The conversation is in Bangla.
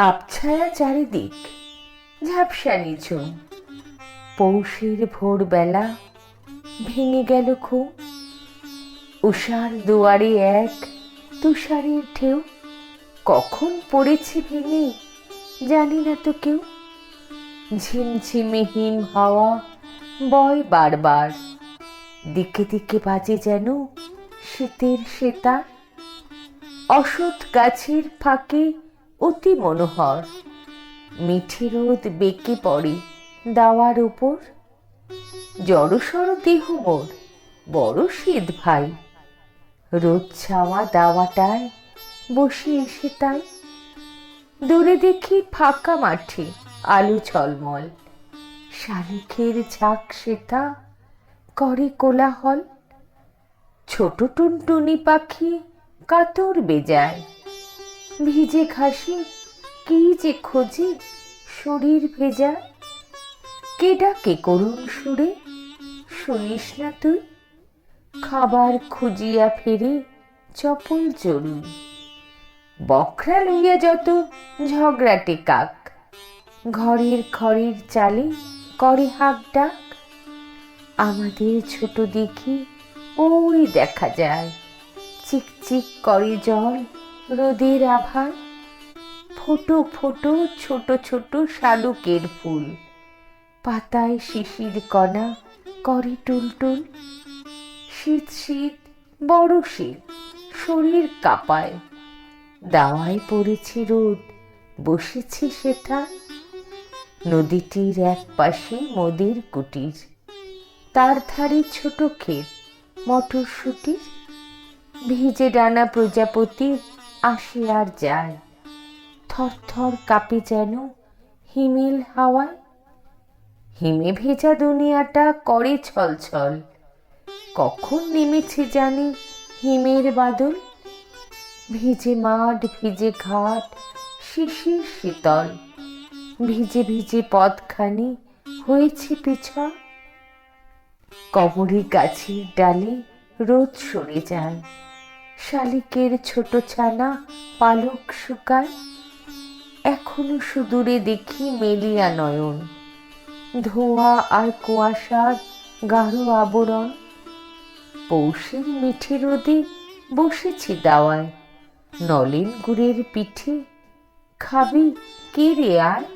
আবছায়া চারিদিক, ঝাপসা নিঝুম। পৌষের ভোরবেলা ভেঙে গেল ঘুম। উষার দুয়ারে এক তুষারের ঢেউ, কখন পড়েছে ভেঙে জানি না তো কেউ। ঝিমঝিমে হিম হাওয়া বয় বারবার, দিকে দিকে বাজে যেন শীতের সেতার। অসৎ গাছের ফাঁকে অতি মনোহর মিঠে রোদ বেঁকে পড়ে দাওয়ার উপর। জড়সড় দেহ মোর বড় শীত ভাই, রোদ ছাওয়া দাওয়াটায় বসে এসে তাই। দূরে দেখি ফাঁকা মাঠে আলো ঝলমল, শালিখের ঝাঁক সেথা করে কোলাহল। ছোট টুনটুনি পাখি কাতর বেজায়, ভিজে ঘাসে কি যে খোঁজে শরীর ভেজা। কে ডাকে করুণ সুরে শুনিস না তুই, খাবার খুঁজিয়া ফেরে চপল চড়ুই। বকরা লইয়া যত ঝগড়াটে কাক, ঘরের খড়ের চালে করে হাঁক ডাক। আমাদের ছোট দেখি ওই দেখা যায়, চিকচিক করে জল রোদের আভায়। ফোটো ফোটো ছোট ছোট শালুকের ফুল, পাতায় শিশির কণা করে টুলটুল। শীত শীত বড় শীত, শরীর কাঁপায়। দাওয়ায় পড়েছে রোদ, বসেছি সেথা। নদীটির এক পাশে মোদের কুটির, তার ধারে ছোট ক্ষেত মটরশুটির। ভিজে ডানা প্রজাপতি আসে আর যায়, থর থর কাঁপে যেন হিমেল হাওয়ায়। হিমে ভেজা দুনিয়াটা করে ছলছল, কখন নেমেছে জানি হিমের বাদল। ভিজে মাঠ ভিজে ঘাট শিশির শীতল, ভিজে ভিজে পথখানি হয়েছে পিছল। কবরী গাছের ডালে রোদ সরে যায়, শালিকের ছোট ছানা পালক শুকায়। এখনো সুদূরে দেখি মেলিয়া নয়ন, ধোঁয়া আর কুয়াশার গাঢ় আবরণ। পৌষের মিঠে রোদে বসেছি দাওয়ায়, নলেন গুড়ের পিঠে খাবি কে রে আয়।